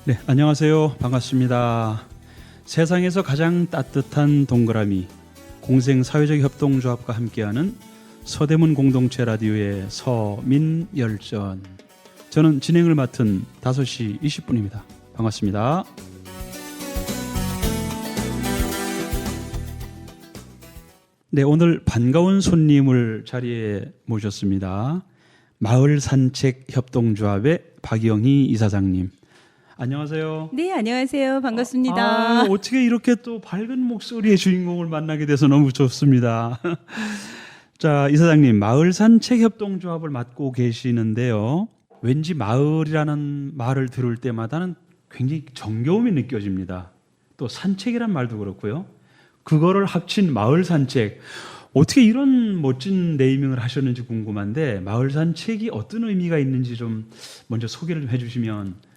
네, 안녕하세요. 반갑습니다. 세상에서 가장 따뜻한 동그라미 공생사회적 협동조합과 함께하는 서대문 공동체 라디오의 서민열전. 저는 진행을 맡은 5시 20분입니다. 반갑습니다. 네, 오늘 반가운 손님을 자리에 모셨습니다. 마을 산책 협동조합의 박영희 이사장님. 안녕하세요. 네, 안녕하세요. 반갑습니다. 어떻게 이렇게 또 밝은 목소리의 주인공을 만나게 돼서 너무 좋습니다. 자, 이사장님, 마을 산책 협동조합을 맡고 계시는데요. 왠지 마을이라는 말을 들을 때마다는 굉장히 정겨움이 느껴집니다. 또 산책이란 말도 그렇고요. 그거를 합친 마을 산책. 어떻게 이런 멋진 네이밍을 하셨는지 궁금한데 마을 산책이 어떤 의미가 있는지 좀 먼저 소개를 좀 해주시면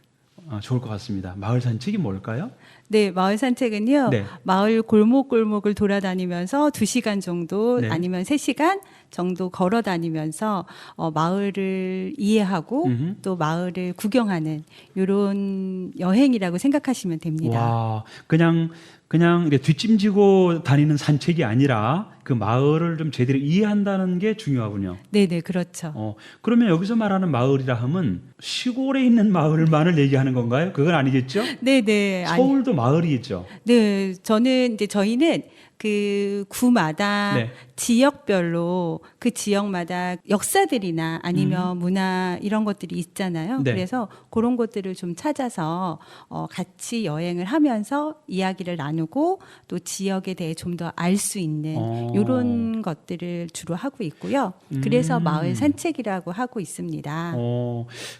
좋을 것 같습니다. 마을 산책이 뭘까요? 네, 마을 산책은요. 네. 마을 골목골목을 돌아다니면서 2시간 정도 네. 아니면 3시간 정도 걸어 다니면서 마을을 이해하고 또 마을을 구경하는 이런 여행이라고 생각하시면 됩니다. 와, 그냥 이렇게 뒷짐지고 다니는 산책이 아니라 그 마을을 좀 제대로 이해한다는 게 중요하군요. 네, 네, 그렇죠. 그러면 여기서 말하는 마을이라 하면 시골에 있는 마을만을 얘기하는 건가요? 그건 아니겠죠? 네, 네. 서울도 마을이겠죠. 네, 저희는 그 구마다 네. 지역별로 그 지역마다 역사들이나 아니면 문화 이런 것들이 있잖아요. 네. 그래서 그런 것들을 좀 찾아서 같이 여행을 하면서 이야기를 나누고 또 지역에 대해 좀 더 알 수 있는 이런 것들을 주로 하고 있고요. 그래서 마을 산책이라고 하고 있습니다.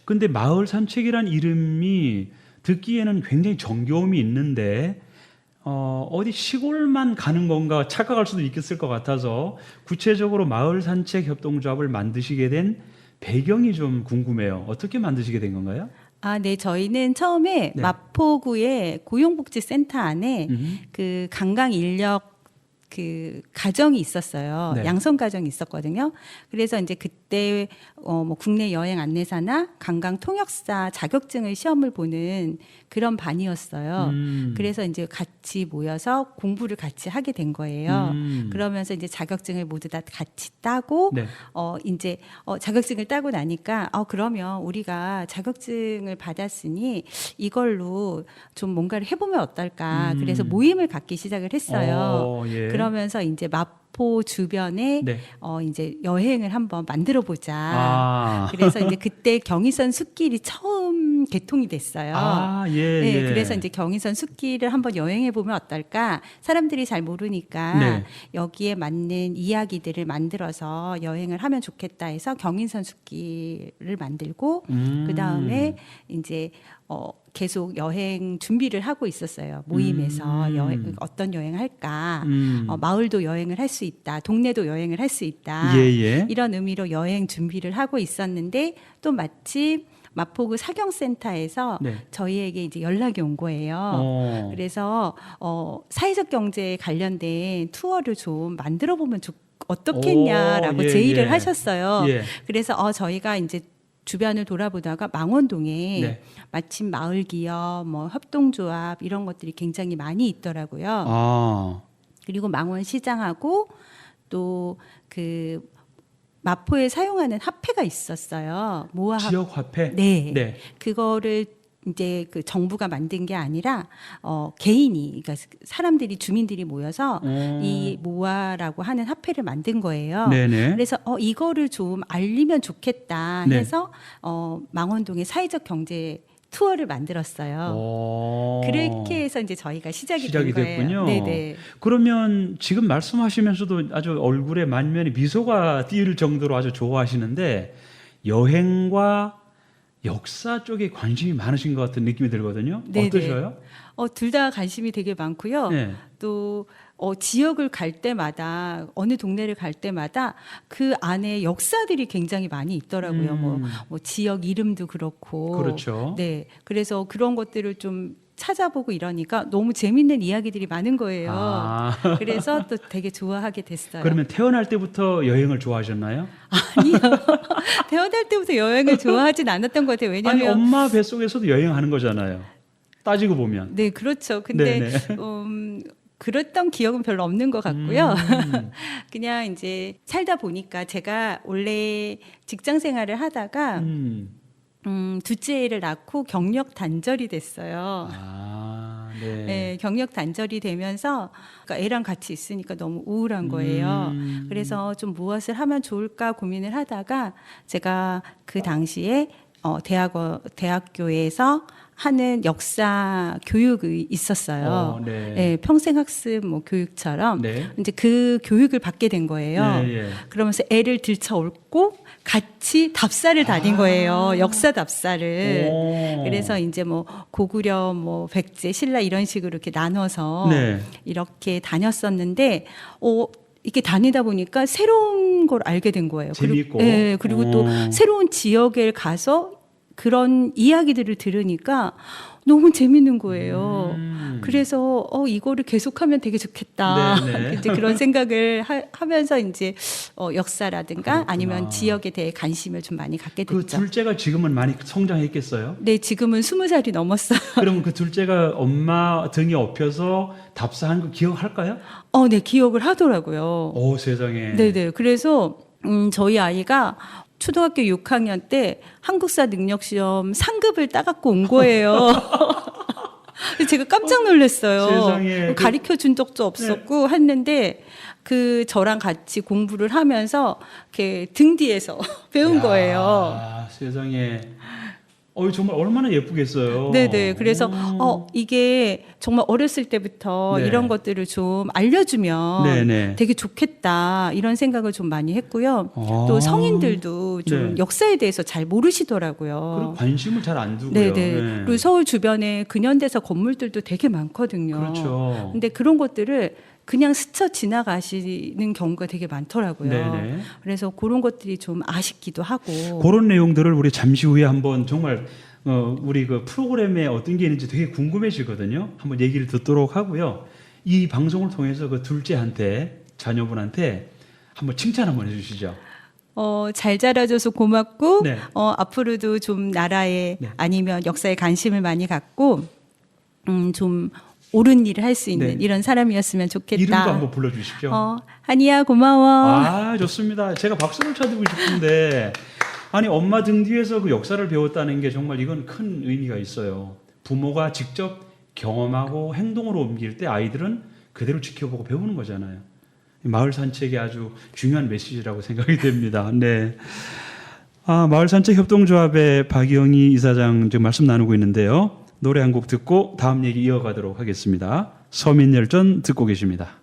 근데 마을 산책이란 이름이 듣기에는 굉장히 정겨움이 있는데 어디 시골만 가는 건가 착각할 수도 있겠을 것 같아서 구체적으로 마을 산책 협동조합을 만드시게 된 배경이 좀 궁금해요. 어떻게 만드시게 된 건가요? 아, 네. 저희는 처음에 네. 마포구의 고용복지센터 안에 그 관광 인력 그 가정이 있었어요. 네. 양성 가정이 있었거든요. 그래서 이제 그때 뭐 국내 여행 안내사나 관광 통역사 자격증을 시험을 보는 그런 반이었어요. 그래서 이제 같이 모여서 공부를 같이 하게 된 거예요. 그러면서 이제 자격증을 모두 다 같이 따고 네. 이제 자격증을 따고 나니까 그러면 우리가 자격증을 받았으니 이걸로 좀 뭔가를 해보면 어떨까. 그래서 모임을 갖기 시작을 했어요. 예. 그러면서 이제 마포 주변에 네. 이제 여행을 한번 만들어 보자. 아. 그래서 이제 그때 경의선 숲길이 처음 개통이 됐어요. 예, 네, 예. 그래서 이제 경의선 숲길을 한번 여행해 보면 어떨까? 사람들이 잘 모르니까 네. 여기에 맞는 이야기들을 만들어서 여행을 하면 좋겠다 해서 경인선 숲길을 만들고 그 다음에 이제 계속 여행 준비를 하고 있었어요. 모임에서 어떤 여행을 할까? 마을도 여행을 할 수 있다. 동네도 여행을 할 수 있다. 예. 이런 의미로 여행 준비를 하고 있었는데 또 마침 마포구 사경센터에서 네. 저희에게 이제 연락이 온 거예요. 그래서 사회적 경제에 관련된 투어를 좀 만들어 보면 어떻겠냐라고 제의를 하셨어요. 예. 그래서 저희가 이제 주변을 돌아보다가 망원동에 네. 마침 마을 기업, 뭐 협동조합 이런 것들이 굉장히 많이 있더라고요. 그리고 망원시장하고 또 그 마포에 사용하는 화폐가 있었어요. 모아 지역 화폐? 네. 네. 그거를 이제 그 정부가 만든 게 아니라 개인이 그러니까 사람들이 주민들이 모여서 이 모아라고 하는 화폐를 만든 거예요. 네네. 그래서 이거를 좀 알리면 좋겠다 네. 해서 망원동의 사회적 경제 투어를 만들었어요. 그렇게 해서 이제 저희가 시작이 된 거예요. 됐군요. 네네. 그러면 지금 말씀하시면서도 아주 얼굴에 만면에 미소가 띄을 정도로 아주 좋아하시는데 여행과 역사 쪽에 관심이 많으신 것 같은 느낌이 들거든요. 네네. 어떠셔요? 둘 다 관심이 되게 많고요. 네. 또 지역을 갈 때마다 어느 동네를 갈 때마다 그 안에 역사들이 굉장히 많이 있더라고요. 뭐 지역 이름도 그렇고. 그렇죠. 네. 그래서 그런 것들을 좀 찾아보고 이러니까 너무 재밌는 이야기들이 많은 거예요. 그래서 또 되게 좋아하게 됐어요. 그러면 태어날 때부터 여행을 좋아하셨나요? 아니요. 태어날 때부터 여행을 좋아하진 않았던 것 같아요. 아니 왜냐하면 엄마 뱃속에서도 여행하는 거잖아요. 따지고 보면. 네, 그렇죠. 근데 네네. 그랬던 기억은 별로 없는 것 같고요. 그냥 이제 살다 보니까 제가 원래 직장 생활을 하다가 둘째를 낳고 경력 단절이 됐어요. 아, 네. 네, 경력 단절이 되면서 그러니까 애랑 같이 있으니까 너무 우울한 거예요. 그래서 좀 무엇을 하면 좋을까 고민을 하다가 제가 그 당시에 대학교에서 하는 역사 교육이 있었어요. 네. 네, 평생학습 뭐 교육처럼 네. 이제 그 교육을 받게 된 거예요. 예, 예. 그러면서 애를 들쳐올고 같이 답사를 다닌 거예요. 역사 답사를. 오. 그래서 이제 뭐 고구려, 뭐 백제, 신라 이런 식으로 이렇게 나눠서 네. 이렇게 다녔었는데, 이렇게 다니다 보니까 새로운 걸 알게 된 거예요. 재미있고. 그리고 또 새로운 지역에 가서 그런 이야기들을 들으니까 너무 재밌는 거예요. 그래서 이거를 계속하면 되게 좋겠다. 네네. 이제 그런 생각을 하면서 이제 역사라든가 그렇구나. 아니면 지역에 대해 관심을 좀 많이 갖게 그 됐죠. 둘째가 지금은 많이 성장했겠어요? 네, 지금은 20살이 넘었어요. 그러면 그 둘째가 엄마 등에 업혀서 답사한 거 기억할까요? 네, 기억을 하더라고요. 오, 세상에. 네네. 그래서 저희 아이가 초등학교 6학년 때 한국사 능력시험 상급을 따갖고 온 거예요. 제가 깜짝 놀랐어요. 세상에. 가르쳐 준 적도 없었고 했는데 그 저랑 같이 공부를 하면서 이렇게 등 뒤에서 배운 야, 거예요. 세상에. 정말 얼마나 예쁘겠어요. 네네. 그래서 이게 정말 어렸을 때부터 네. 이런 것들을 좀 알려주면 네네. 되게 좋겠다 이런 생각을 좀 많이 했고요. 아. 또 성인들도 좀 네. 역사에 대해서 잘 그리고 모르시더라고요. 관심을 잘 안 두고요. 네네. 네. 그리고 서울 주변에 근현대사 건물들도 되게 많거든요. 그렇죠. 근데 그런 것들을 그냥 스쳐 지나가시는 경우가 되게 많더라고요. 네네. 그래서 그런 것들이 좀 아쉽기도 하고. 그런 내용들을 우리 잠시 후에 한번 정말 우리 그 프로그램에 어떤 게 있는지 되게 궁금해지거든요. 한번 얘기를 듣도록 하고요. 이 방송을 통해서 그 둘째한테 자녀분한테 한번 칭찬 한번 해주시죠. 잘 자라줘서 고맙고, 네. 앞으로도 좀 나라에 네. 아니면 역사에 관심을 많이 갖고, 좀 옳은 일을 할 수 있는 네. 이런 사람이었으면 좋겠다. 이름도 한번 불러주십시오. 한이야 고마워. 아, 좋습니다. 제가 박수를 쳐드리고 싶은데, 아니, 엄마 등 뒤에서 그 역사를 배웠다는 게 정말 이건 큰 의미가 있어요. 부모가 직접 경험하고 행동으로 옮길 때 아이들은 그대로 지켜보고 배우는 거잖아요. 마을 산책이 아주 중요한 메시지라고 생각이 됩니다. 네. 마을 산책 협동조합의 박영희 이사장 지금 말씀 나누고 있는데요. 노래 한 곡 듣고 다음 얘기 이어가도록 하겠습니다. 서민열전 듣고 계십니다.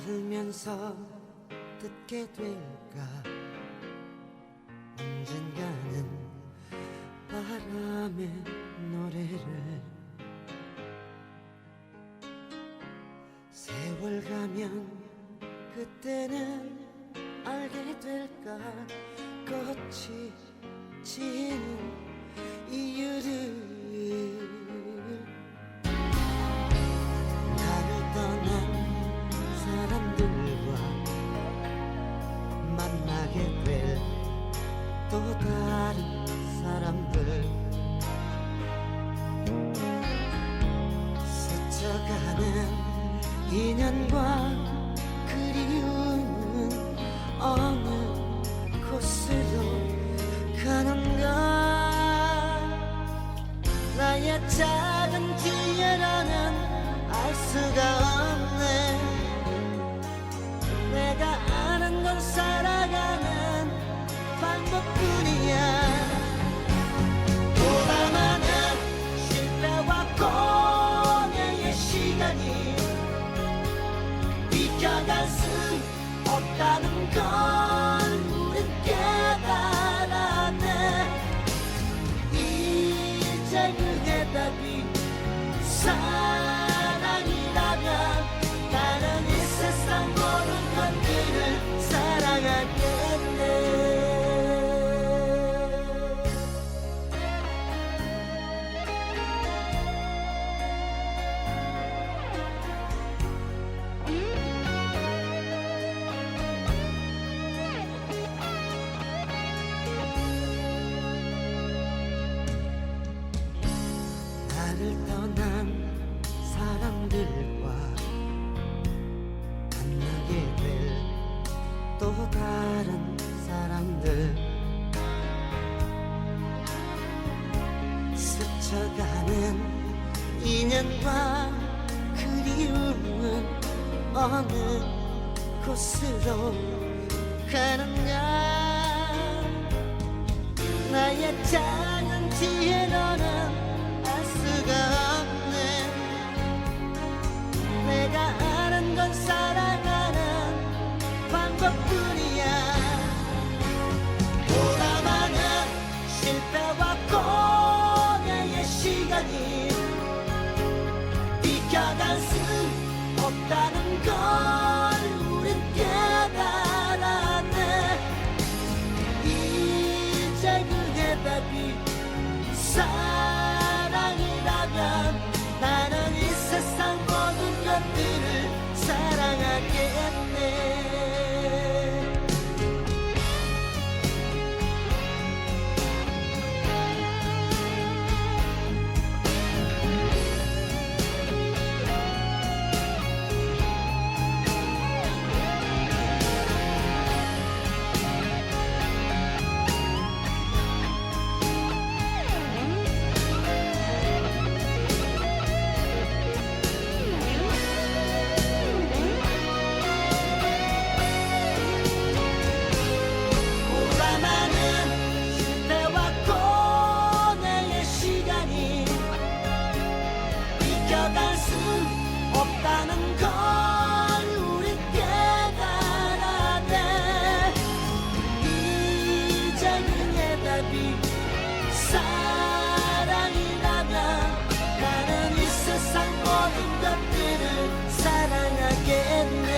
살면서 듣게 될까 언젠가는 바람의 노래를 세월 가면 그때는 알게 될까 꽃이 지는 이유를 나를 떠난 사람들과 만나게 될 또 다른 사람들 스쳐가는 인연과 그리움은 어느 곳으로 가는가 나의 작은 뒤에라는 알 수가 없네 내가 아는 건 살아가는 방법뿐이야 보다 많은 실패와 고뇌의 시간이 비켜갈 수 없다는 걸 우린 깨달았네 사랑이라면 나는 이 세상 모든 것들을 사랑하겠네. 나를 떠난 사람들과 만나게 될 또 다른 사람들, 스쳐가는 인연과 그리움은 어느 곳으로 가느냐. 나의 작은 지혜로는 알 수가 없네. 내가 아는 건 살아가는 방법뿐이야. 오라마는 실패와 고뇌의 시간이 비켜갈 수 없다는 걸 우린 깨달았네. 이제 그 해답이 사랑이라면 나는 이 세상 모든 것들을 사랑하겠네. 오라마는 실패와 고뇌의 시간이 비켜갈 수 없다는 걸 우리 깨달았네. 이제 그 해답이 사랑이라면 나는 이 세상 모든 것들을 사랑하겠네.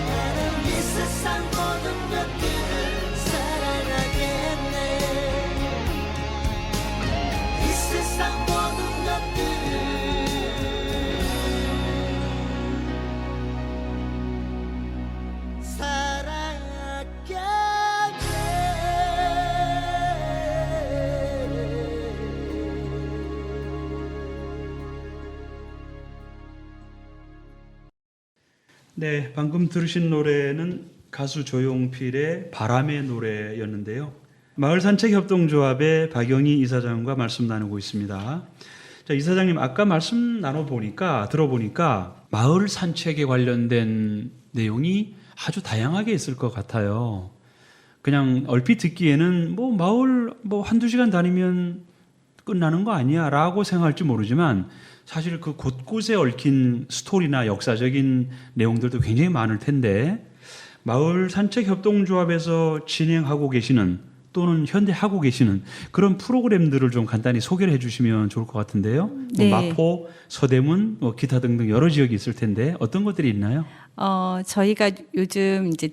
나는 이 세상 모든 것들을 사랑하겠네. 이 세상 모든 것들을 네, 방금 들으신 노래는 가수 조용필의 바람의 노래였는데요. 마을산책협동조합의 박영희 이사장과 말씀 나누고 있습니다. 자, 이사장님 아까 말씀 들어보니까 마을 산책에 관련된 내용이 아주 다양하게 있을 것 같아요. 그냥 얼핏 듣기에는 뭐 마을 뭐 한두 시간 다니면 끝나는 거 아니야 라고 생각할지 모르지만 사실 그 곳곳에 얽힌 스토리나 역사적인 내용들도 굉장히 많을 텐데 마을 산책협동조합에서 진행하고 계시는 또는 현재 하고 계시는 그런 프로그램들을 좀 간단히 소개를 해주시면 좋을 것 같은데요. 네. 마포, 서대문, 뭐 기타 등등 여러 지역이 있을 텐데 어떤 것들이 있나요? 저희가 요즘 이제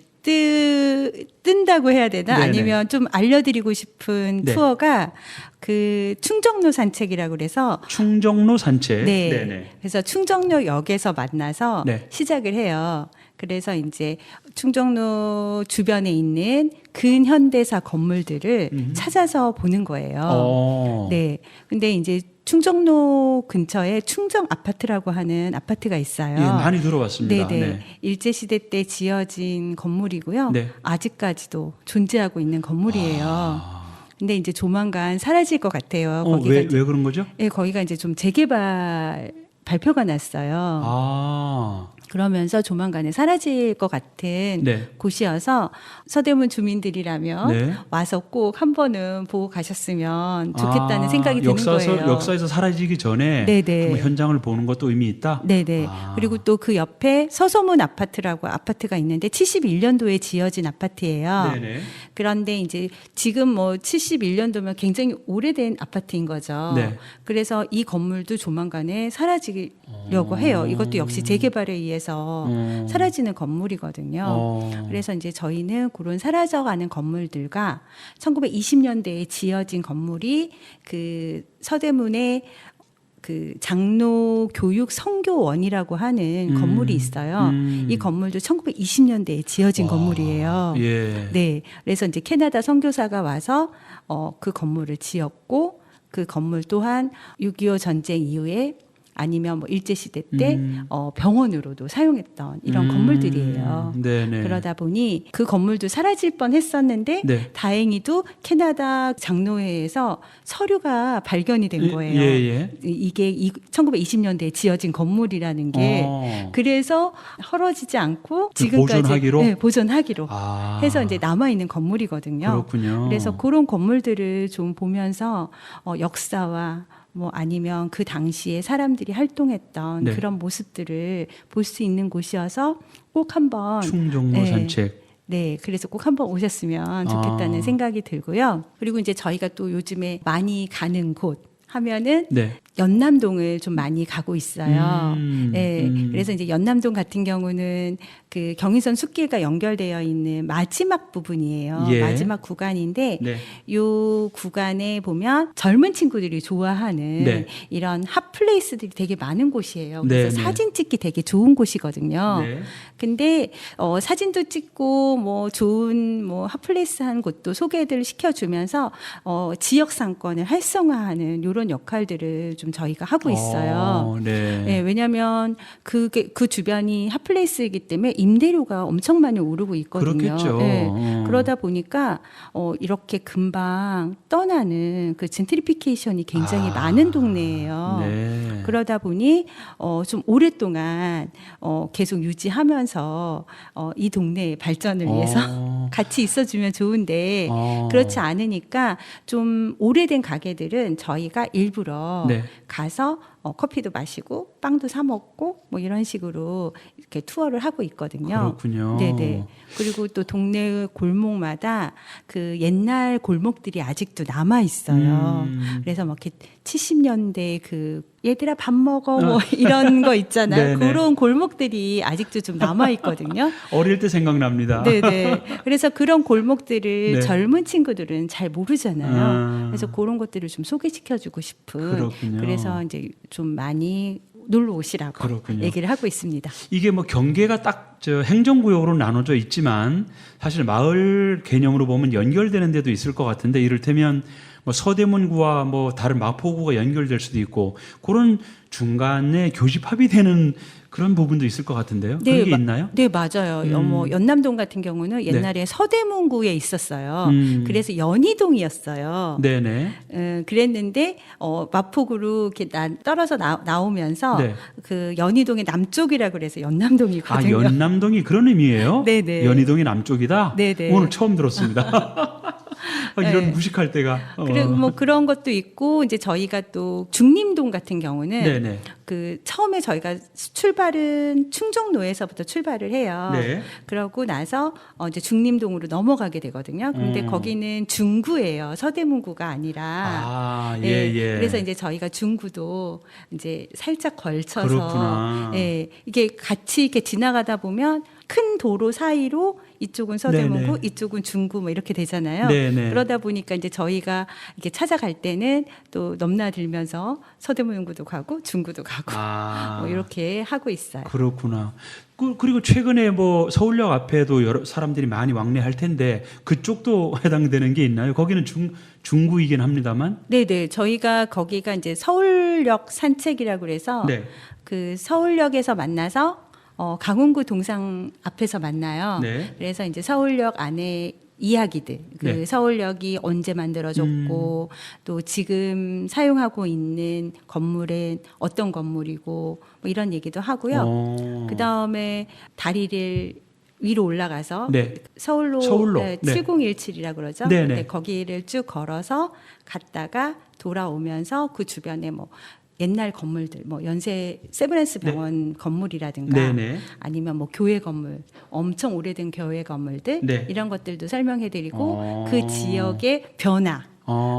뜬다고 해야 되나? 네네. 아니면 좀 알려드리고 싶은 네. 투어가 그 충정로 산책이라고 그래서 충정로 산책. 네. 네네. 그래서 충정로역에서 만나서 네. 시작을 해요. 그래서 이제 충정로 주변에 있는 근현대사 건물들을 찾아서 보는 거예요. 네. 근데 이제 충정로 근처에 충정 아파트라고 하는 아파트가 있어요. 예, 많이 들어봤습니다. 네네. 네. 일제시대 때 지어진 건물이고요. 네. 아직까지도 존재하고 있는 건물이에요. 근데 이제 조만간 사라질 것 같아요. 왜 그런 거죠? 네, 거기가 이제 좀 재개발 발표가 났어요. 그러면서 조만간에 사라질 것 같은 네. 곳이어서 서대문 주민들이라면 네. 와서 꼭 한 번은 보고 가셨으면 좋겠다는 생각이 드는 거예요. 역사에서 사라지기 전에 네네. 한번 현장을 보는 것도 의미 있다. 네네. 아. 그리고 또 그 옆에 서소문 아파트라고 아파트가 있는데 71년도에 지어진 아파트예요. 네네. 그런데 이제 지금 뭐 71년도면 굉장히 오래된 아파트인 거죠. 네. 그래서 이 건물도 조만간에 사라지려고 해요. 이것도 역시 재개발에 의해서 사라지는 건물이거든요. 그래서 이제 저희는 그런 사라져가는 건물들과 1920년대에 지어진 건물이 그 서대문에 그 장로 교육 성교원이라고 하는 건물이 있어요. 이 건물도 1920년대에 지어진 건물이에요. 예. 네. 그래서 이제 캐나다 선교사가 와서 그 건물을 지었고 그 건물 또한 6.25 전쟁 이후에 아니면 뭐 일제시대 때 병원으로도 사용했던 이런 건물들이에요. 네네. 그러다 보니 그 건물도 사라질 뻔 했었는데 네. 다행히도 캐나다 장로회에서 서류가 발견이 된 거예요. 예. 이게 1920년대에 지어진 건물이라는 게 그래서 헐어지지 않고 지금까지 보존하기로? 네, 보존하기로 아. 해서 이제 남아 있는 건물이거든요. 그렇군요. 그래서 그런 건물들을 좀 보면서 역사와 뭐 아니면 그 당시에 사람들이 활동했던 네. 그런 모습들을 볼 수 있는 곳이어서 꼭 한번 충정로 네. 산책. 네, 그래서 꼭 한번 오셨으면 좋겠다는 생각이 들고요. 그리고 이제 저희가 또 요즘에 많이 가는 곳 하면은 네. 연남동을 좀 많이 가고 있어요. 네, 음. 그래서 이제 연남동 같은 경우는 그 경인선 숲길과 연결되어 있는 마지막 부분이에요. 예. 마지막 구간인데 네. 요 구간에 보면 젊은 친구들이 좋아하는 네. 이런 핫플레이스들이 되게 많은 곳이에요. 그래서 네, 네. 사진 찍기 되게 좋은 곳이거든요. 네. 근데 사진도 찍고 뭐 좋은 뭐 핫플레이스한 곳도 소개를 시켜주면서 지역 상권을 활성화하는 이런 역할들을 좀 저희가 하고 있어요. 네. 네, 왜냐하면 그게 그 주변이 핫플레이스이기 때문에 임대료가 엄청 많이 오르고 있거든요. 그렇겠죠. 네, 그러다 보니까 이렇게 금방 떠나는 그 젠트리피케이션이 굉장히 많은 동네예요. 네. 그러다 보니 좀 오랫동안 계속 유지하면서 이 동네의 발전을 위해서 같이 있어주면 좋은데 그렇지 않으니까 좀 오래된 가게들은 저희가 일부러 네. 가서 커피도 마시고 빵도 사 먹고 뭐 이런 식으로 이렇게 투어를 하고 있거든요. 그렇군요. 네네. 그리고 또 동네 골목마다 그 옛날 골목들이 아직도 남아 있어요. 그래서 막 이렇게 70년대 그 얘들아 밥 먹어 뭐 이런 거 있잖아요. 네네. 그런 골목들이 아직도 좀 남아 있거든요. 어릴 때 생각납니다. 네네. 그래서 그런 골목들을 네. 젊은 친구들은 잘 모르잖아요. 그래서 그런 것들을 좀 소개시켜주고 싶은. 그렇군요. 그래서 이제 좀 많이 놀러 오시라고 그렇군요. 얘기를 하고 있습니다. 이게 뭐 경계가 딱 저 행정구역으로 나눠져 있지만 사실 마을 개념으로 보면 연결되는 데도 있을 것 같은데 이를테면 뭐 서대문구와 뭐 다른 마포구가 연결될 수도 있고 그런 중간에 교집합이 되는 그런 부분도 있을 것 같은데요. 그런 게 있나요? 네, 맞아요. 뭐 연남동 같은 경우는 옛날에 서대문구에 있었어요. 그래서 연희동이었어요. 네네. 그랬는데 마포구로 이렇게 떨어져 나오면서 네. 그 연희동의 남쪽이라 그래서 연남동이거든요. 아, 연남동이 그런 의미예요? 네네. 연희동이 남쪽이다? 네네. 오늘 처음 들었습니다. 이런 네. 무식할 때가. 그리고 뭐 그런 것도 있고 이제 저희가 또 중림동 같은 경우는 네네. 그 처음에 저희가 출발은 충정로에서부터 출발을 해요. 네. 그러고 나서 이제 중림동으로 넘어가게 되거든요. 그런데 거기는 중구예요. 서대문구가 아니라. 아, 예, 예. 예. 그래서 이제 저희가 중구도 이제 살짝 걸쳐서 그렇구나. 예. 이게 같이 이렇게 지나가다 보면 큰 도로 사이로 이쪽은 서대문구, 네네. 이쪽은 중구 뭐 이렇게 되잖아요. 네네. 그러다 보니까 이제 저희가 이렇게 찾아갈 때는 또 넘나들면서 서대문구도 가고 중구도 가고 아. 뭐 이렇게 하고 있어요. 그렇구나. 그리고 최근에 뭐 서울역 앞에도 여러 사람들이 많이 왕래할 텐데 그쪽도 해당되는 게 있나요? 거기는 중구이긴 합니다만. 네네. 저희가 거기가 이제 서울역 산책이라고 그래서 네. 그 서울역에서 만나서 강원구 동상 앞에서 만나요. 네. 그래서 이제 서울역 안에 이야기들, 그 네. 서울역이 언제 만들어졌고 또 지금 사용하고 있는 건물은 어떤 건물이고 뭐 이런 얘기도 하고요. 그 다음에 다리를 위로 올라가서 네. 서울로, 네. 7017이라고 그러죠. 네네. 네, 거기를 쭉 걸어서 갔다가 돌아오면서 그 주변에 뭐 옛날 건물들, 뭐 연세 세브란스 병원 건물이라든가 네네. 아니면 뭐 교회 건물, 엄청 오래된 교회 건물들 네. 이런 것들도 설명해드리고 그 지역의 변화,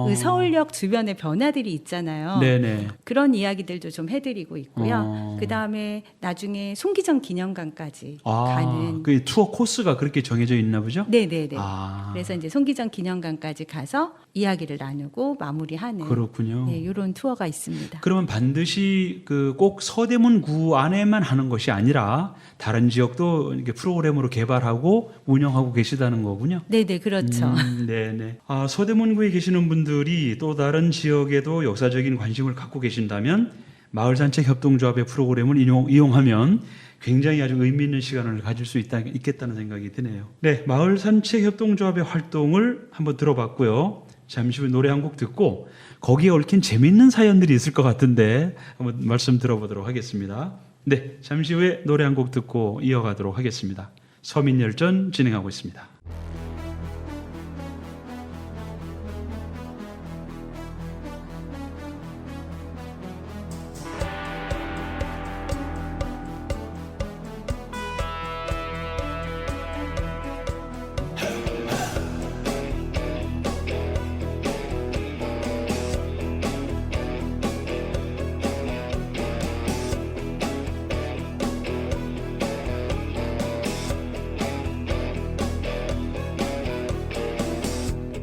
그 서울역 주변의 변화들이 있잖아요. 네네. 그런 이야기들도 좀 해드리고 있고요. 그 다음에 나중에 송기정 기념관까지 가는. 그 투어 코스가 그렇게 정해져 있나 보죠? 네네네. 아. 그래서 이제 송기정 기념관까지 가서 이야기를 나누고 마무리하는. 그렇군요. 네, 이런 투어가 있습니다. 그러면 반드시 그 꼭 서대문구 안에만 하는 것이 아니라 다른 지역도 이렇게 프로그램으로 개발하고 운영하고 계시다는 거군요. 네네, 그렇죠. 네네. 서대문구에 계시는 분들이 또 다른 지역에도 역사적인 관심을 갖고 계신다면 마을산책협동조합의 프로그램을 이용하면 굉장히 아주 의미 있는 시간을 가질 수 있겠다는 생각이 드네요. 네, 마을산책협동조합의 활동을 한번 들어봤고요. 잠시 후 노래 한 곡 듣고 거기에 얽힌 재미있는 사연들이 있을 것 같은데 한번 말씀 들어보도록 하겠습니다. 네, 잠시 후에 노래 한 곡 듣고 이어가도록 하겠습니다. 서민열전 진행하고 있습니다.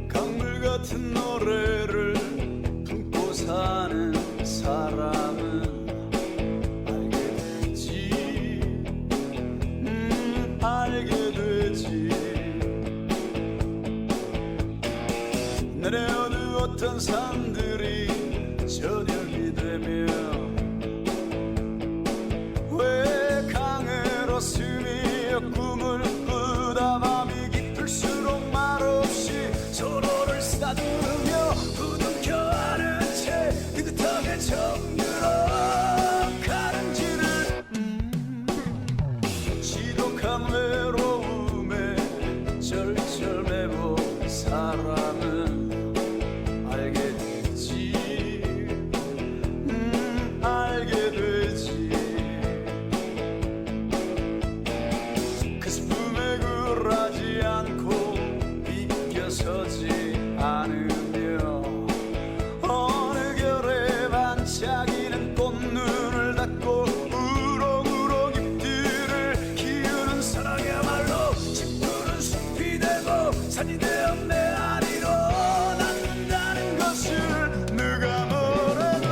강물 같은 노래를 품고 사는 사람은 알게 되지, 알게 되지. 내려오던 산들이 저녁이 되면 왜 강으로 스며 꿈을 꾸다 밤이 깊을수록 말없이 서로를 싸두며 부둥켜안은 채 느긋하게 정들어 가는 길을 지독한 외로움에 절절매고 사람은 알게 되지, 알게 되지. 그 슬픔에 굴하지 않고 비껴서지 않으며 어느 결에 반짝이는 꽃눈을 닫고 우럭우럭 잎들을 키우는 사랑이야말로 짙푸른 숲이 되고 산이 되어 내 아리로 낳는다는 것을 누가 뭐래도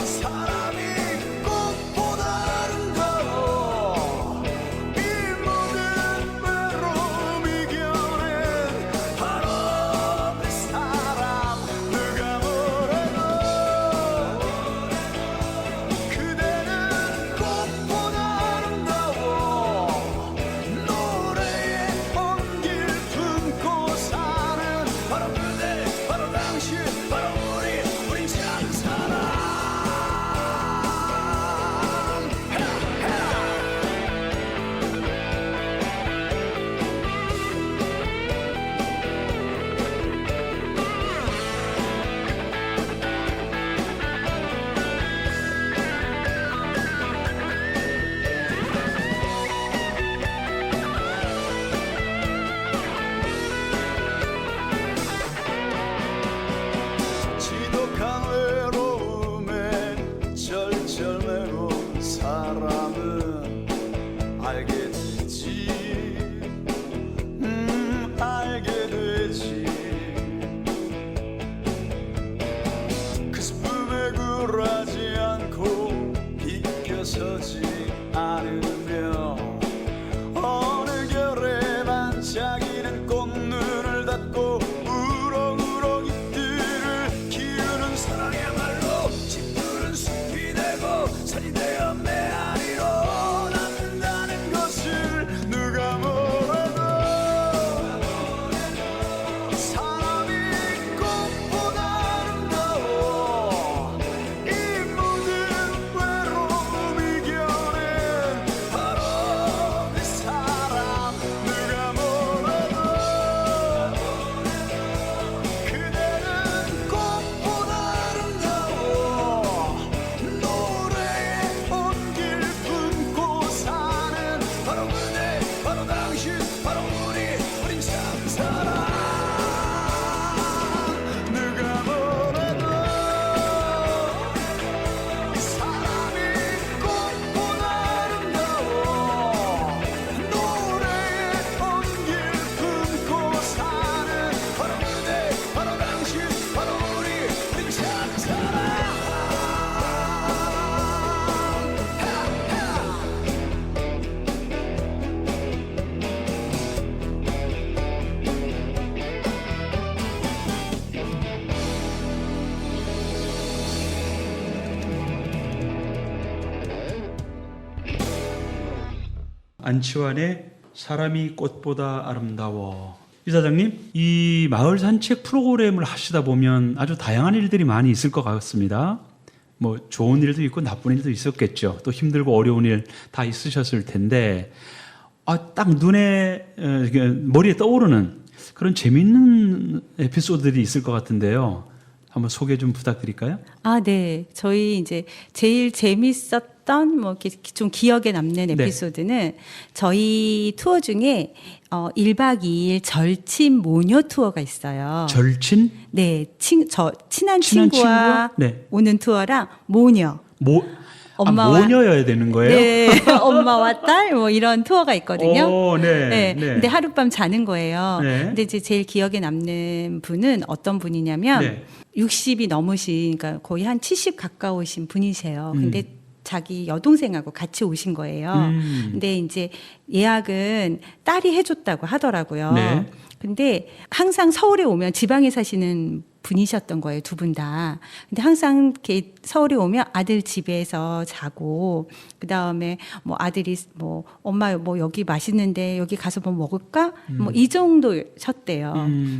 사람이 꽃보다 아름다워. 이 모든 외로움 이겨낸 바로 그 사람 누가 뭐래도 그대는 꽃보다 아름다워. 노래의 온길 품고 사는 바로 그대, 바로 당신, 바로 우린 참 사람. 지독한 외로움에 절절매고 사람은 알게 되지, 알게 되지. 그 슬픔에 굴하지 않고 비껴서지 않으며 어느 결에 반짝이는 꽃눈을 닫고 우럭우럭 잎들을 키우는 사랑이야말로 짙푸른 숲이 되고 산이 되어 내 아리로 낳는다는 것을 누가 뭐래도 안치환의 사람이 꽃보다 아름다워. 이사장님, 이 마을 산책 프로그램을 하시다 보면 아주 다양한 일들이 많이 있을 것 같습니다. 뭐 좋은 일도 있고 나쁜 일도 있었겠죠. 또 힘들고 어려운 일 다 있으셨을 텐데, 딱 눈에 머리에 떠오르는 그런 재미있는 에피소드들이 있을 것 같은데요. 한번 소개 좀 부탁드릴까요? 아, 네. 저희 이제 제일 재밌었던 뭐 이렇게 좀 기억에 남는 에피소드는 저희 투어 중에 1박 2일 절친 모녀 투어가 있어요. 절친? 네. 친한 친한 친구와 친구와? 네. 오는 투어랑 모녀. 엄마와 모녀여야 되는 거예요? 네, 엄마와 딸 뭐 이런 투어가 있거든요. 오, 네. 네. 네. 근데 하룻밤 자는 거예요. 네. 근데 이제 제일 기억에 남는 분은 어떤 분이냐면 네. 60이 넘으신, 그러니까 거의 한 70 가까우신 분이세요. 근데 자기 여동생하고 같이 오신 거예요. 근데 이제 예약은 딸이 해줬다고 하더라고요. 네. 근데 항상 서울에 오면 지방에 사시는 분이셨던 거예요, 두 분 다. 근데 항상 이렇게 서울에 오면 아들 집에서 자고, 그 다음에 뭐 아들이 뭐 엄마 뭐 여기 맛있는데 여기 가서 뭐 먹을까? 뭐 이 정도셨대요.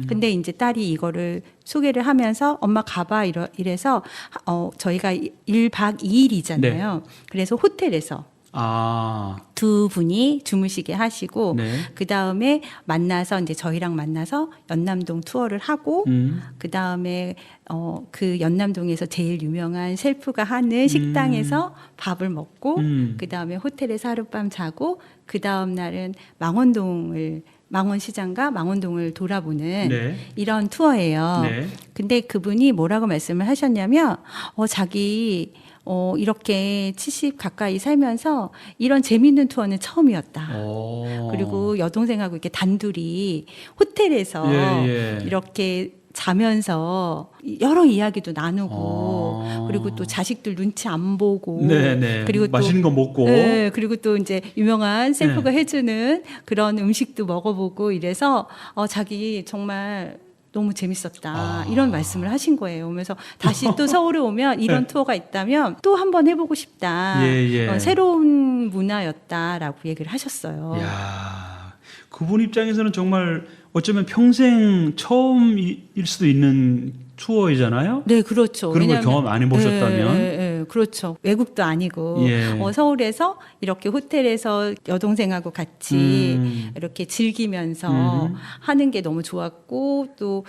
근데 이제 딸이 이거를 소개를 하면서 엄마 가봐 이래서 저희가 1박 2일이잖아요. 그래서 호텔에서 두 분이 주무시게 하시고, 네. 그 다음에 만나서 이제 저희랑 만나서 연남동 투어를 하고, 그 다음에 그 연남동에서 제일 유명한 셰프가 하는 식당에서 밥을 먹고, 그 다음에 호텔에서 하룻밤 자고, 그 다음 날은 망원시장과 망원동을 돌아보는 네. 이런 투어예요. 네. 근데 그분이 뭐라고 말씀을 하셨냐면, 자기 이렇게 70 가까이 살면서 이런 재밌는 투어는 처음이었다. 그리고 여동생하고 이렇게 단둘이 호텔에서 이렇게 자면서 여러 이야기도 나누고, 그리고 또 자식들 눈치 안 보고, 그리고 또 맛있는 거 먹고, 네, 그리고 또 이제 유명한 셰프가 해주는 그런 음식도 먹어보고 이래서 자기 정말 너무 재밌었다. 이런 말씀을 하신 거예요. 그래서 다시 또 서울에 오면 이런 투어가 있다면 또 한번 해보고 싶다. 새로운 문화였다라고 얘기를 하셨어요. 야, 그분 입장에서는 정말 어쩌면 평생 처음일 수도 있는 투어이잖아요. 네, 그렇죠. 그런 걸 경험 안 해보셨다면. 네, 그렇죠. 외국도 아니고 서울에서 이렇게 호텔에서 여동생하고 같이 이렇게 즐기면서 하는 게 너무 좋았고, 또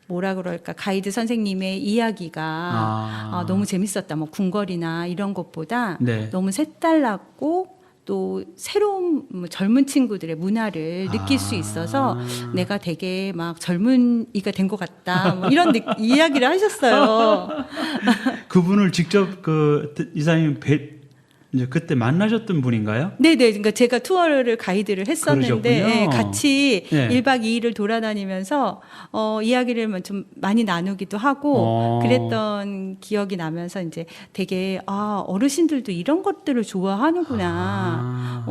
뭐라 그럴까, 가이드 선생님의 이야기가 너무 재밌었다. 뭐 궁궐이나 이런 것보다 너무 색달랐고, 또 새로운 젊은 친구들의 문화를 느낄 수 있어서 내가 되게 막 젊은이가 된 것 같다. 뭐 이런 이야기를 하셨어요. 그분을 직접 이사님 이제 그때 만나셨던 분인가요? 네네. 그러니까 제가 투어를 가이드를 했었는데, 그러셨군요. 같이 1박 2일을 돌아다니면서 이야기를 좀 많이 나누기도 하고 그랬던 기억이 나면서 이제 되게 어르신들도 이런 것들을 좋아하는구나.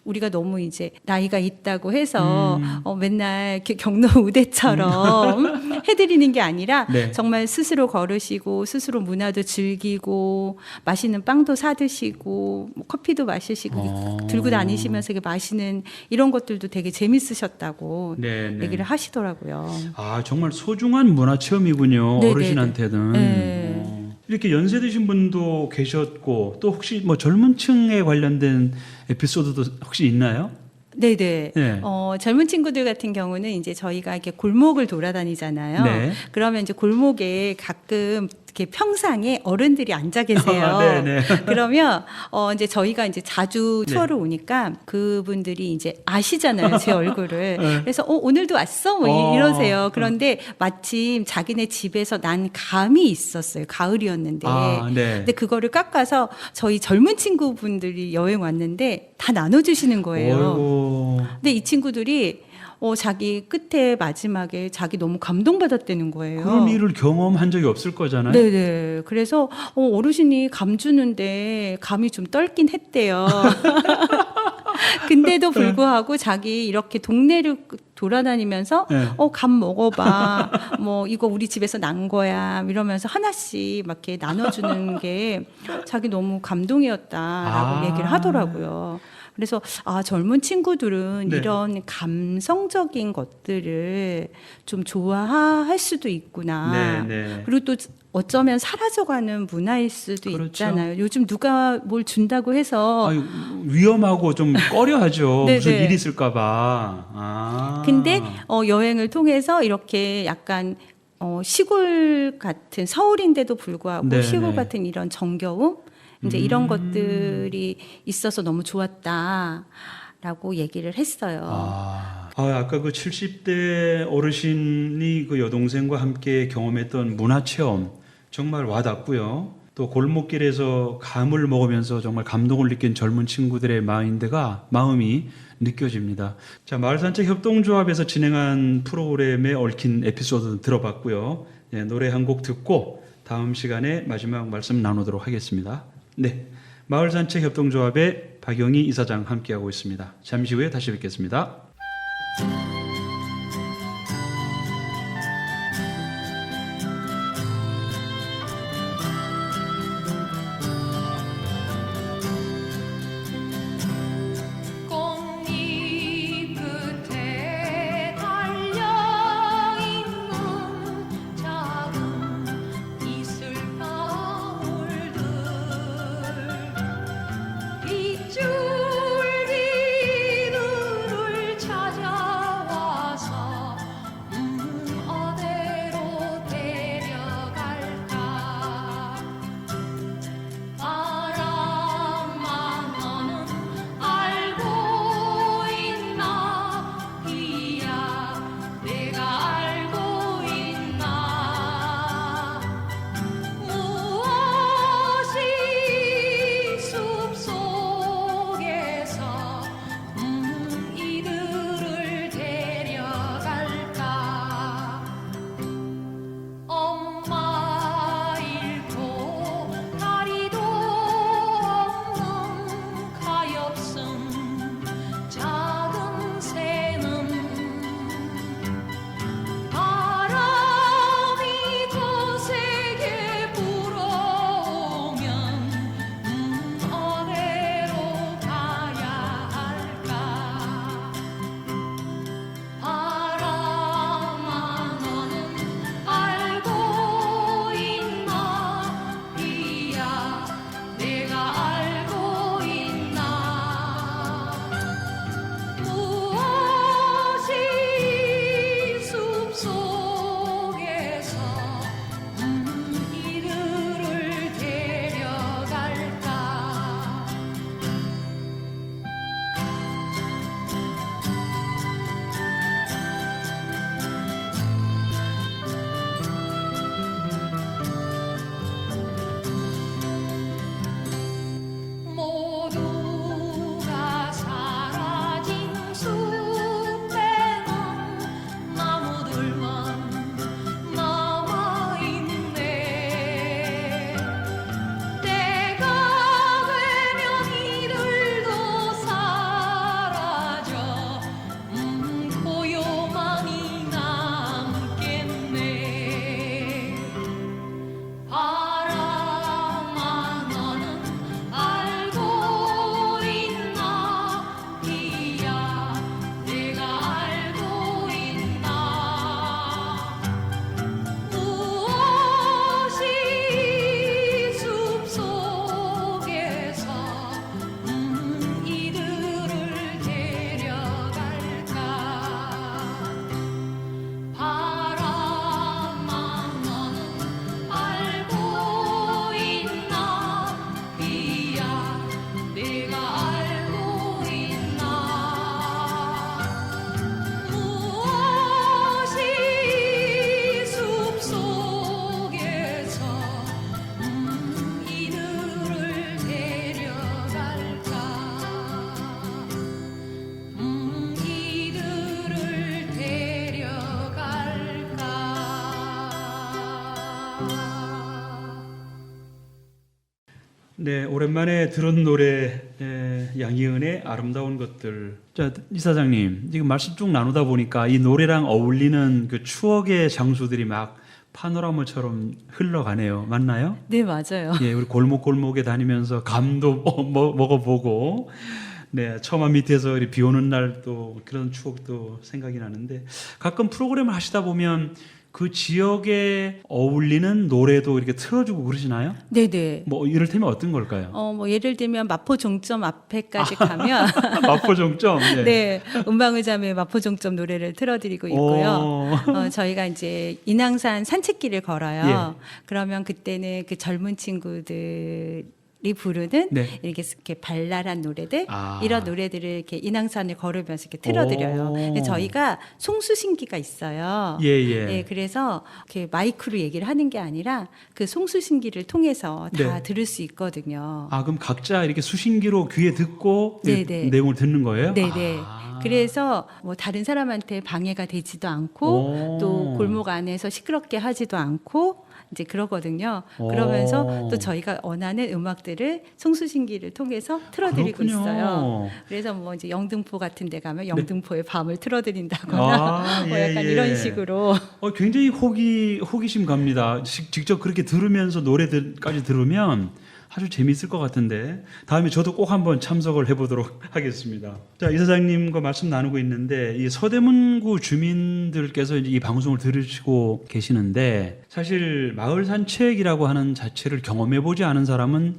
우리가 너무 이제 나이가 있다고 해서 맨날 이렇게 경로 우대처럼 해드리는 게 아니라 정말 스스로 걸으시고 스스로 문화도 즐기고 맛있는 빵도 사 드시고 뭐 커피도 마시시고 들고 다니시면서 마시는 이런 것들도 되게 재밌으셨다고 얘기를 하시더라고요. 정말 소중한 문화 체험이군요. 어르신한테는. 이렇게 연세 드신 분도 계셨고, 또 혹시 뭐 젊은 층에 관련된 에피소드도 혹시 있나요? 네네. 젊은 친구들 같은 경우는 이제 저희가 이렇게 골목을 돌아다니잖아요. 그러면 이제 골목에 가끔 이렇게 평상에 어른들이 앉아 계세요. 그러면 이제 저희가 이제 자주 투어를 오니까 그분들이 이제 아시잖아요, 제 얼굴을. 그래서 오늘도 왔어? 뭐 이러세요. 그런데 마침 자기네 집에서 난 감이 있었어요. 가을이었는데. 근데 그거를 깎아서 저희 젊은 친구분들이 여행 왔는데 다 나눠주시는 거예요. 근데 이 친구들이 자기 끝에 마지막에 자기 너무 감동받았다는 거예요. 그런 일을 경험한 적이 없을 거잖아요. 네네. 그래서 어르신이 감 주는데 감이 좀 떨긴 했대요. 근데도 불구하고 자기 이렇게 동네를 돌아다니면서 감 먹어봐. 뭐 이거 우리 집에서 난 거야. 이러면서 하나씩 막 이렇게 나눠주는 게 자기 너무 감동이었다라고 얘기를 하더라고요. 그래서 젊은 친구들은 네. 이런 감성적인 것들을 좀 좋아할 수도 있구나. 네. 그리고 또 어쩌면 사라져가는 문화일 수도 그렇죠. 있잖아요. 요즘 누가 뭘 준다고 해서 아유, 위험하고 좀 꺼려하죠. 네, 무슨 네. 일이 있을까봐. 근데 여행을 통해서 이렇게 약간 시골 같은 서울인데도 불구하고 네, 시골 네. 같은 이런 정겨움 이제 이런 것들이 있어서 너무 좋았다라고 얘기를 했어요. 아까 그 70대 어르신이 그 여동생과 함께 경험했던 문화 체험 정말 와닿고요. 또 골목길에서 감을 먹으면서 정말 감동을 느낀 젊은 친구들의 마음이 느껴집니다. 자, 마을산책 협동조합에서 진행한 프로그램에 얽힌 에피소드 들어봤고요. 네, 노래 한 곡 듣고 다음 시간에 마지막 말씀 나누도록 하겠습니다. 네, 마을산책 협동조합의 박영희 이사장 함께하고 있습니다. 잠시 후에 다시 뵙겠습니다. 꽃잎 끝에 달려있는 작은 이슬방울들 빗줄기들을 찾아와서 어디로 데려갈까 바람아 너는 알고 있나 이야 내가 알고 있나 무엇이 숲속에서 이들을 데려갈까 엄마 잃고 다리도 없는 가엾은 작은 새는 바람이 거세게 불어오면 어디로 가야 할까 바람아 너는 알고 있나 이야 내가 알고 있나 무엇이 숲속에서 이들을 데려갈까 모두가 사라진 숲에는 나무들만 남아있네 때가 되면 이들도 사라져 고요만이 남겠네 바람아 너는 알고 있나 이야 내가 알고 있나 무엇이 숲속에서 이들을 데려갈까 바람아 너는 알고 있나 이야 내가 알고 있나 무엇이 숲속에서 이들을 데려갈까 이들을 데려갈까 네, 오랜만에 들은 노래 양희은의 아름다운 것들. 자, 이사장님, 지금 말씀 쭉 나누다 보니까 이 노래랑 어울리는 그 추억의 장소들이 막 파노라마처럼 흘러가네요. 맞나요? 네, 맞아요. 예, 우리 골목골목에 다니면서 감도 먹어보고 네, 처마 밑에서 이렇게 비 오는 날 또 그런 추억도 생각이 나는데 가끔 프로그램을 하시다 보면 그 지역에 어울리는 노래도 이렇게 틀어주고 그러시나요? 네네. 뭐 이를테면 어떤 걸까요? 뭐 예를 들면 마포 종점 앞에까지 가면 마포종점. 네. 네, 음방의자매 마포 종점 노래를 틀어드리고 있고요. 오. 저희가 이제 인왕산 산책길을 걸어요. 예. 그러면 그때는 그 젊은 친구들이 부르는 네. 이렇게 발랄한 노래들 아. 이런 노래들을 이렇게 인왕산을 걸으면서 이렇게 틀어드려요. 오. 근데 저희가 송수신기가 있어요. 예, 예. 네, 그래서 이렇게 마이크로 얘기를 하는 게 아니라 그 송수신기를 통해서 다 네. 들을 수 있거든요. 아, 그럼 각자 이렇게 수신기로 귀에 듣고 네, 이 네. 내용을 듣는 거예요? 네네. 아. 그래서 뭐 다른 사람한테 방해가 되지도 않고 오. 또 골목 안에서 시끄럽게 하지도 않고 이제 그러거든요. 오. 그러면서 또 저희가 원하는 음악들을 송수신기를 통해서 틀어드리고 그렇군요. 있어요. 그래서 뭐 이제 영등포 같은 데 가면 영등포의 밤을 틀어드린다거나 아, 뭐 예, 약간 예. 이런 식으로. 굉장히 호기심 갑니다. 직접 그렇게 들으면서 노래들까지 들으면 아주 재미있을 것 같은데 다음에 저도 꼭 한번 참석을 해보도록 하겠습니다. 자, 이사장님과 말씀 나누고 있는데 이 서대문구 주민들께서 이제 이 방송을 들으시고 계시는데 사실 마을 산책이라고 하는 자체를 경험해보지 않은 사람은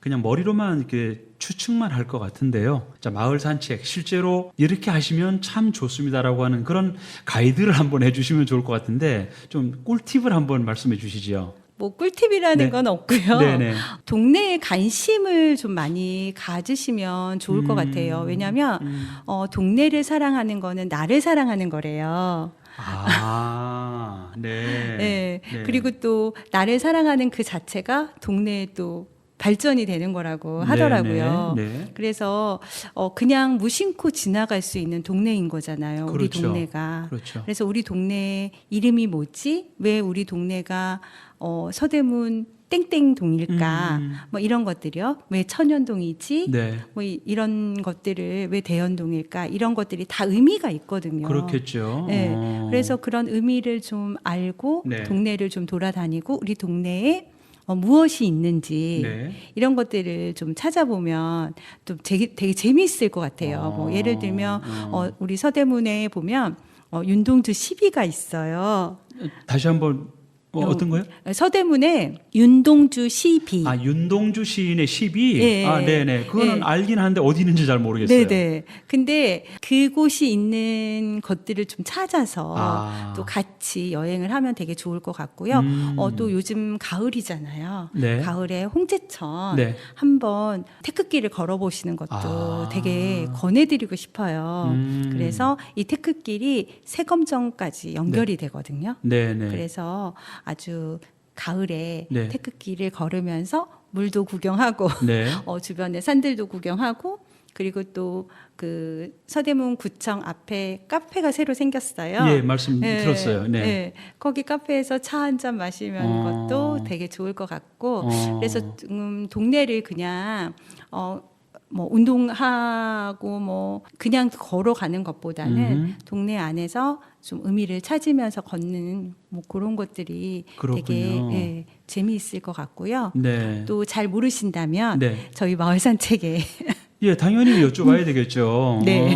그냥 머리로만 이렇게 추측만 할 것 같은데요. 자, 마을 산책 실제로 이렇게 하시면 참 좋습니다라고 하는 그런 가이드를 한번 해주시면 좋을 것 같은데 좀 꿀팁을 한번 말씀해 주시죠. 뭐 꿀팁이라는 네. 건 없고요. 네네. 동네에 관심을 좀 많이 가지시면 좋을 것 같아요. 왜냐하면 동네를 사랑하는 거는 나를 사랑하는 거래요. 아, 네. 네. 그리고 또 나를 사랑하는 그 자체가 동네에 또 발전이 되는 거라고 하더라고요. 네, 네. 그래서 그냥 무심코 지나갈 수 있는 동네인 거잖아요. 우리 그렇죠. 동네가. 그렇죠. 그래서 우리 동네 이름이 뭐지? 왜 우리 동네가 서대문 땡땡동일까? 뭐 이런 것들이요. 왜 천연동이지? 네. 뭐 이런 것들을 왜 대연동일까? 이런 것들이 다 의미가 있거든요. 그렇겠죠. 네. 그래서 그런 의미를 좀 알고 네. 동네를 좀 돌아다니고 우리 동네에 무엇이 있는지 네. 이런 것들을 좀 찾아보면 또 되게 재미있을 것 같아요. 뭐 예를 들면 우리 서대문에 보면 윤동주 시비가 있어요. 다시 한번 어떤 거요? 서대문에 윤동주 시비. 아, 윤동주 시인의 시비. 예, 아, 네네. 그거는 예. 알긴 하는데 어디 있는지 잘 모르겠어요. 네네. 근데 그곳이 있는 것들을 좀 찾아서 아. 또 같이 여행을 하면 되게 좋을 것 같고요. 또 요즘 가을이잖아요. 네. 가을에 홍제천 네. 한번 테크길을 걸어보시는 것도 아. 되게 권해드리고 싶어요. 그래서 이 테크길이 세검정까지 연결이 되거든요. 네네. 그래서 아주 가을에 네. 테크길을 걸으면서 물도 구경하고 네. 주변에 산들도 구경하고 그리고 또 그 서대문 구청 앞에 카페가 새로 생겼어요. 예, 말씀 들었어요. 네. 네. 거기 카페에서 차 한 잔 마시면 것도 되게 좋을 것 같고 그래서 동네를 그냥 뭐 운동하고 뭐 그냥 걸어가는 것보다는 동네 안에서 좀 의미를 찾으면서 걷는 뭐 그런 것들이 그렇군요. 되게 재미있을 것 같고요. 네. 또 잘 모르신다면 네. 저희 마을 산책에 예, 당연히 여쭤봐야 되겠죠. 네.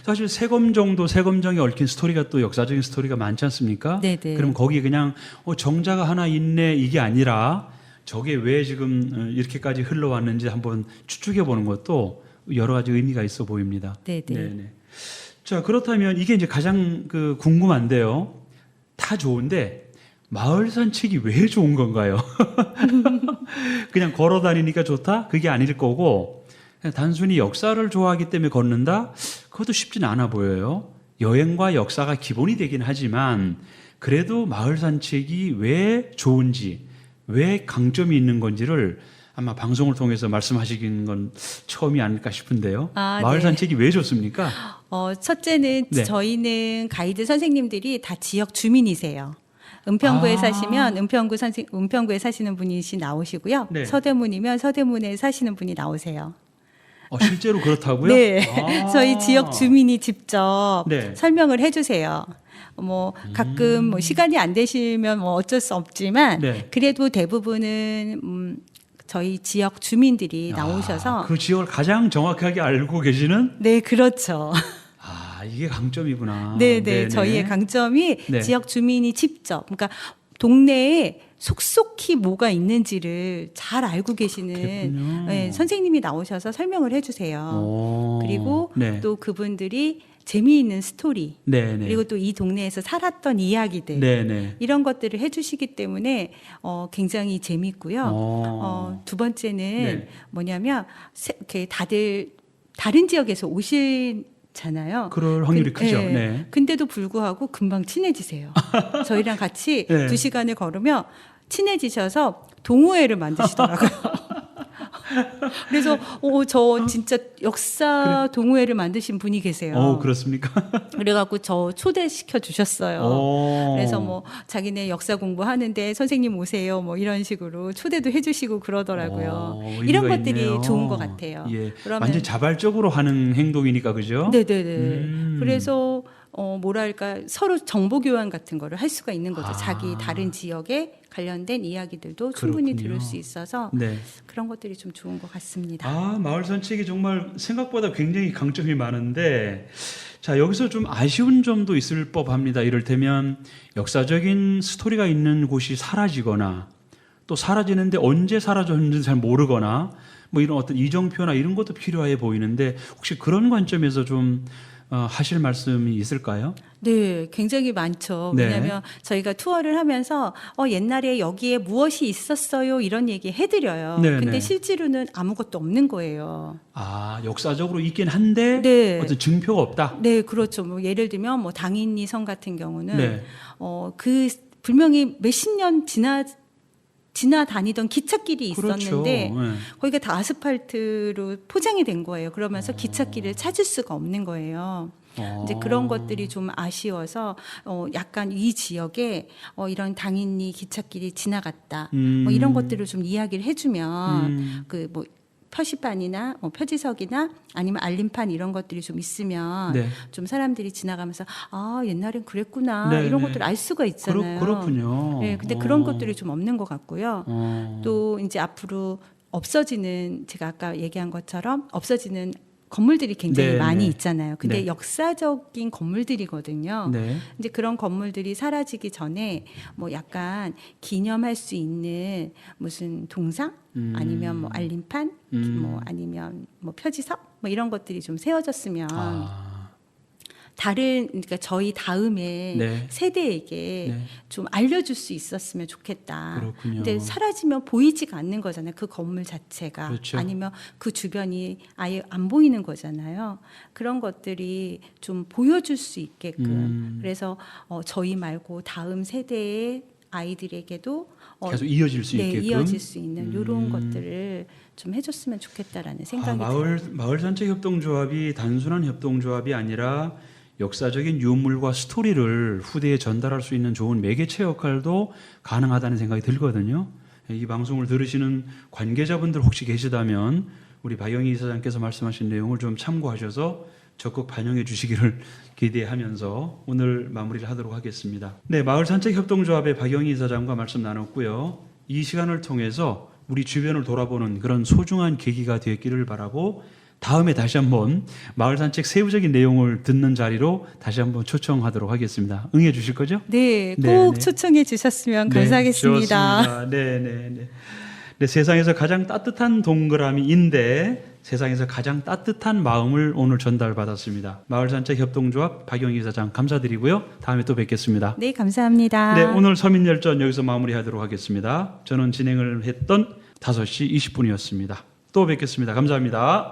사실 세검정에 얽힌 스토리가 또 역사적인 스토리가 많지 않습니까? 네네. 그럼 거기 그냥 정자가 하나 있네 이게 아니라 저게 왜 지금 이렇게까지 흘러왔는지 한번 추측해 보는 것도 여러 가지 의미가 있어 보입니다. 네네. 자, 그렇다면 이게 이제 가장 궁금한데요. 다 좋은데 마을 산책이 왜 좋은 건가요? 그냥 걸어 다니니까 좋다? 그게 아닐 거고 그냥 단순히 역사를 좋아하기 때문에 걷는다? 그것도 쉽진 않아 보여요. 여행과 역사가 기본이 되긴 하지만 그래도 마을 산책이 왜 좋은지 왜 강점이 있는 건지를 아마 방송을 통해서 말씀하시는 건 처음이 아닐까 싶은데요. 마을 네. 산책이 왜 좋습니까? 첫째는 네. 저희는 가이드 선생님들이 다 지역 주민이세요. 은평구에 사시면 은평구에 사시는 분이 나오시고요. 네. 서대문이면 서대문에 사시는 분이 나오세요. 실제로 그렇다고요? 네. 아. 저희 지역 주민이 직접 네. 설명을 해주세요. 뭐 가끔 뭐 시간이 안 되시면 뭐 어쩔 수 없지만 네. 그래도 대부분은 저희 지역 주민들이 나오셔서 그 지역을 가장 정확하게 알고 계시는 네, 그렇죠. 이게 강점이구나. 네, 네네. 저희의 강점이 네. 지역 주민이 직접, 그러니까 동네에 속속히 뭐가 있는지를 잘 알고 계시는 그랬군요. 네, 선생님이 나오셔서 설명을 해주세요. 오. 그리고 네. 또 그분들이 재미있는 스토리, 네네. 그리고 또 이 동네에서 살았던 이야기들 네네. 이런 것들을 해주시기 때문에 굉장히 재밌고요. 두 번째는 네. 뭐냐면 이렇게 다들 다른 지역에서 오시잖아요. 그럴 확률이 크죠. 네. 네. 근데도 불구하고 금방 친해지세요. 저희랑 같이 네. 2시간을 걸으면 친해지셔서 동호회를 만드시더라고요. 그래서 저 진짜 역사 동호회를 만드신 분이 계세요. 그렇습니까? 그래갖고 저 초대시켜 주셨어요. 그래서 뭐 자기네 역사 공부하는데 선생님 오세요 뭐 이런 식으로 초대도 해주시고 그러더라고요. 이런 의미가 것들이 있네요. 좋은 것 같아요. 예. 그러면 완전 자발적으로 하는 행동이니까 그죠? 네네네. 그래서 뭐랄까 서로 정보 교환 같은 거를 할 수가 있는 거죠. 자기 다른 지역에 관련된 이야기들도 충분히 그렇군요. 들을 수 있어서 네. 그런 것들이 좀 좋은 것 같습니다. 마을 산책이 정말 생각보다 굉장히 강점이 많은데, 자, 여기서 좀 아쉬운 점도 있을 법합니다. 이를테면 역사적인 스토리가 있는 곳이 사라지거나 또 사라지는데 언제 사라졌는지 잘 모르거나 뭐 이런 어떤 이정표나 이런 것도 필요해 보이는데 혹시 그런 관점에서 좀 하실 말씀이 있을까요? 네, 굉장히 많죠. 네. 왜냐하면 저희가 투어를 하면서 옛날에 여기에 무엇이 있었어요 이런 얘기 해드려요. 네, 근데 네. 실제로는 아무것도 없는 거예요. 역사적으로 있긴 한데 네. 어떤 증표가 없다. 네, 그렇죠. 뭐 예를 들면 뭐 당인리 성 같은 경우는 네. 그 분명히 몇십 년 지나다니던 기찻길이 그렇죠. 있었는데 네. 거기가 다 아스팔트로 포장이 된 거예요. 그러면서 기찻길을 찾을 수가 없는 거예요. 이제 그런 것들이 좀 아쉬워서 약간 이 지역에 이런 당인리 기찻길이 지나갔다. 뭐 이런 것들을 좀 이야기를 해주면 그 뭐 표시판이나 표지석이나 아니면 알림판 이런 것들이 좀 있으면 네. 좀 사람들이 지나가면서 옛날엔 그랬구나 네, 이런 네. 것들을 알 수가 있잖아요. 그렇군요. 네, 근데 그런 것들이 좀 없는 것 같고요. 또 이제 앞으로 없어지는 제가 아까 얘기한 것처럼 없어지는 건물들이 굉장히 네, 많이 네. 있잖아요. 근데 네. 역사적인 건물들이거든요. 네. 이제 그런 건물들이 사라지기 전에 뭐 약간 기념할 수 있는 무슨 동상 아니면 뭐 알림판 뭐 아니면 뭐 표지석 뭐 이런 것들이 좀 세워졌으면 그러니까 저희 다음에 네. 세대에게 네. 좀 알려줄 수 있었으면 좋겠다. 그렇군요. 근데 사라지면 보이지가 않는 거잖아요. 그 건물 자체가. 그렇죠. 아니면 그 주변이 아예 안 보이는 거잖아요. 그런 것들이 좀 보여줄 수 있게끔. 그래서 저희 말고 다음 세대의 아이들에게도 계속 이어질 수 네, 있게끔. 이어질 수 있는 이런 것들을 좀 해줬으면 좋겠다라는 생각이 들어요. 마을 산책 협동조합이 단순한 협동조합이 아니라 역사적인 유물과 스토리를 후대에 전달할 수 있는 좋은 매개체 역할도 가능하다는 생각이 들거든요. 이 방송을 들으시는 관계자분들 혹시 계시다면 우리 박영희 이사장께서 말씀하신 내용을 좀 참고하셔서 적극 반영해 주시기를 기대하면서 오늘 마무리를 하도록 하겠습니다. 네, 마을 산책 협동조합의 박영희 이사장과 말씀 나눴고요. 이 시간을 통해서 우리 주변을 돌아보는 그런 소중한 계기가 되었기를 바라고 다음에 다시 한번 마을 산책 세부적인 내용을 듣는 자리로 다시 한번 초청하도록 하겠습니다. 응해 주실 거죠? 네, 꼭 네, 네. 초청해 주셨으면 감사하겠습니다. 좋습니다. 네. 네, 세상에서 가장 따뜻한 동그라미인데 세상에서 가장 따뜻한 마음을 오늘 전달받았습니다. 마을산책 협동조합 박영희 이사장 감사드리고요. 다음에 또 뵙겠습니다. 네, 감사합니다. 네, 오늘 서민열전 여기서 마무리하도록 하겠습니다. 저는 진행을 했던 5시 20분이었습니다. 또 뵙겠습니다. 감사합니다.